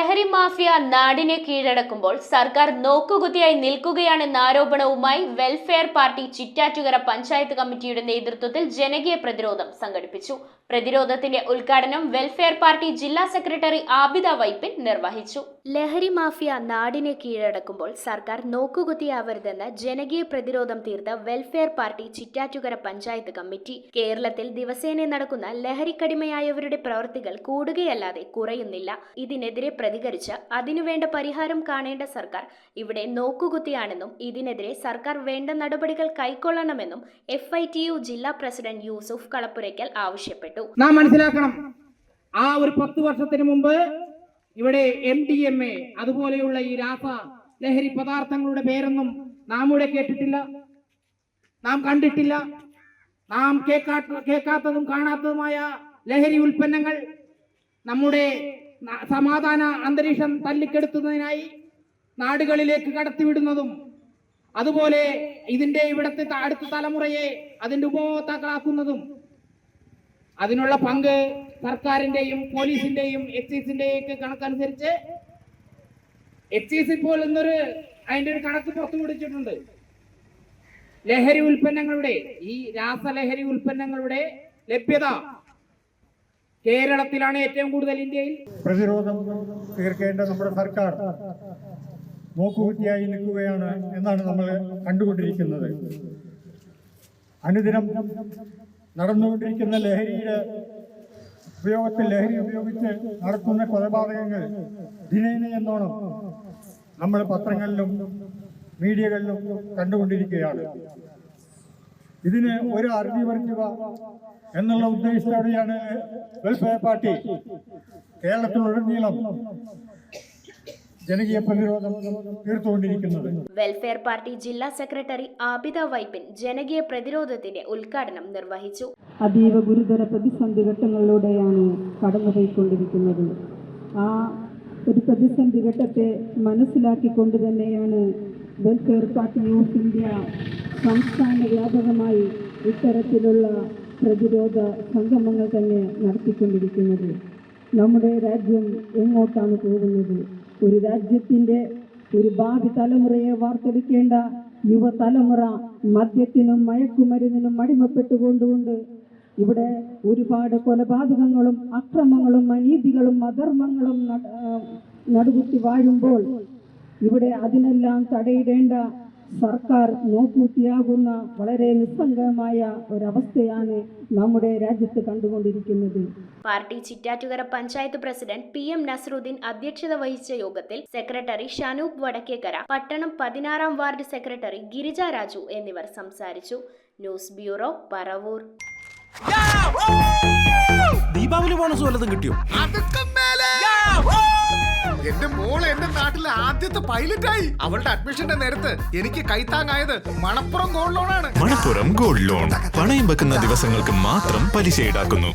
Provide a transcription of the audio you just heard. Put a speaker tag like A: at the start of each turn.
A: ലഹരി മാഫിയ നാടിനെ കീഴടക്കുമ്പോൾ സർക്കാർ നോക്കുകുത്തിയായി നിൽക്കുകയാണെന്ന ആരോപണവുമായി വെൽഫെയർ പാർട്ടി ചിറ്റാറ്റുകര പഞ്ചായത്ത് കമ്മിറ്റിയുടെ നേതൃത്വത്തിൽ ജനകീയ പ്രതിരോധം സംഘടിപ്പിച്ചു. പ്രതിരോധത്തിന്റെ ഉദ്ഘാടനം വെൽഫെയർ പാർട്ടി ജില്ലാ സെക്രട്ടറി ആബിദ വൈപ്പിൻ നിർവഹിച്ചു. ലഹരി മാഫിയ നാടിനെ കീഴടക്കുമ്പോൾ സർക്കാർ നോക്കുകുത്തിയാവരുതെന്ന് ജനകീയ പ്രതിരോധം തീർത്ത welfare party Chittattukara panchayat committee. കേരളത്തിൽ ദിവസേന നടക്കുന്ന ലഹരിക്കടിമയായവരുടെ പ്രവൃത്തികൾ കൂടുകയല്ലാതെ കുറയുന്നില്ല. ഇതിനെതിരെ പ്രതികരിച്ച് അതിനുവേണ്ട പരിഹാരം കാണേണ്ട സർക്കാർ ഇവിടെ നോക്കുകുത്തിയാണെന്നും ഇതിനെതിരെ സർക്കാർ വേണ്ട നടപടികൾ കൈക്കൊള്ളണമെന്നും FITU ജില്ലാ പ്രസിഡന്റ് യൂസുഫ് കളപ്പുരയ്ക്കൽ ആവശ്യപ്പെട്ടു.
B: നാം മനസ്സിലാക്കണം, ആ ഒരു 10 വർഷത്തിന് മുമ്പ് ഇവിടെ MDMA അതുപോലെയുള്ള ഈ രാസ ലഹരി പദാർത്ഥങ്ങളുടെ പേരൊന്നും നാം ഇവിടെ കേട്ടിട്ടില്ല, നാം കണ്ടിട്ടില്ല. നാം കേൾക്കാത്തതും കാണാത്തതുമായ ലഹരി ഉൽപ്പന്നങ്ങൾ നമ്മുടെ സമാധാന അന്തരീക്ഷം തല്ലിക്കെടുത്തുന്നതിനായി നാടുകളിലേക്ക് കടത്തിവിടുന്നതും അതുപോലെ ഇതിന്റെ ഇവിടത്തെ അടുത്ത തലമുറയെ അതിന്റെ ഉപഭോക്താക്കളാക്കുന്നതും അതിനുള്ള പങ്ക് സർക്കാരിന്റെയും പോലീസിന്റെയും എക്സൈസിന്റെയും ഒക്കെ കണക്കനുസരിച്ച് എക്സൈസ് ഇപ്പോൾ അതിന്റെ ഒരു കണക്ക് പുറത്തുവിടിച്ചിട്ടുണ്ട്. ലഹരി ഉൽപ്പന്നങ്ങളുടെ ഈ രാസലഹരി ഉൽപ്പന്നങ്ങളുടെ ലഭ്യത കേരളത്തിലാണ് ഏറ്റവും കൂടുതൽ ഇന്ത്യയിൽ.
C: പ്രതിരോധം തീർക്കേണ്ട നമ്മുടെ സർക്കാർ നോക്കുകുത്തിയായി നിൽക്കുകയാണ് എന്നാണ് നമ്മൾ കണ്ടുകൊണ്ടിരിക്കുന്നത്. അനുദിനം നടന്നുകൊണ്ടിരിക്കുന്ന ലഹരി ഉപയോഗിച്ച് നടത്തുന്ന കൊലപാതകങ്ങൾ ദിനേന എന്നോണം നമ്മൾ പത്രങ്ങളിലും മീഡിയകളിലും കണ്ടുകൊണ്ടിരിക്കുകയാണ്. ഇതിന് ഒരു അറുതി വരുത്തുക എന്നുള്ള ഉദ്ദേശത്തോടെയാണ് വെൽഫെയർ പാർട്ടി കേരളത്തിലുടനീളം ജനകീയ പ്രതിരോധം തീർത്തുകൊണ്ടിരിക്കുന്നത്.
A: വെൽഫെയർ പാർട്ടി ജില്ലാ സെക്രട്ടറി ആബിദ വൈപ്പിൻ ജനകീയ പ്രതിരോധത്തിന്റെ ഉദ്ഘാടനം നിർവഹിച്ചു.
D: അതീവ ഗുരുതര പ്രതിസന്ധി ഘട്ടങ്ങളിലൂടെയാണ് കടന്നുപോയിക്കൊണ്ടിരിക്കുന്നത്. ആ ഒരു പ്രതിസന്ധി ഘട്ടത്തെ മനസ്സിലാക്കിക്കൊണ്ട് തന്നെയാണ് വെൽഫെയർ പാർട്ടി ഓഫ് ഇന്ത്യ സംസ്ഥാന വ്യാപകമായി ഇത്തരത്തിലുള്ള പ്രതിരോധ സംഗമങ്ങൾ തന്നെ നടത്തിക്കൊണ്ടിരിക്കുന്നത്. നമ്മുടെ രാജ്യം എങ്ങോട്ടാണ് പോകുന്നത്? ഒരു രാജ്യത്തിൻ്റെ ഒരു ഭാവി തലമുറയെ വാർത്തെടുക്കേണ്ട യുവതലമുറ മദ്യത്തിനും മയക്കുമരുന്നിനും അടിമപ്പെട്ടുകൊണ്ടുകൊണ്ട് ഇവിടെ ഒരുപാട് കൊലപാതകങ്ങളും അക്രമങ്ങളും അനീതികളും അധർമ്മങ്ങളും നടുകുത്തി വാഴുമ്പോൾ ഇവിടെ അതിനെല്ലാം തടയിടേണ്ട സർക്കാർ നോക്കുകുത്തിയാകുന്ന വളരെ നിസ്സംഗമായ ഒരവസ്ഥയാണ് നമ്മുടെ രാജ്യത്ത് കണ്ടുകൊണ്ടിരിക്കുന്നത്.
A: Party Chittattukara panchayat president PM Nasaruddin അധ്യക്ഷത വഹിച്ച യോഗത്തിൽ സെക്രട്ടറി ഷനൂപ് വടക്കേക്കര, പട്ടണം 16-ാം വാർഡ് സെക്രട്ടറി ഗിരിജ രാജു എന്നിവർ സംസാരിച്ചു. News bureau, Paravur.
E: Deepavali bonus വല്ലതും കിട്ടിയോ?
F: എന്റെ മോള് എന്റെ നാട്ടിലെ ആദ്യത്തെ പൈലറ്റായി. അവളുടെ അഡ്മിഷന്റെ നേരത്ത് എനിക്ക് കൈത്താങ്ങായത് മണപ്പുറം ഗോൾഡ് ലോണാണ്.
G: മണപ്പുറം ഗോൾഡ് ലോൺ പണയം വെക്കുന്ന ദിവസങ്ങൾക്ക് മാത്രം പലിശ ഈടാക്കുന്നു.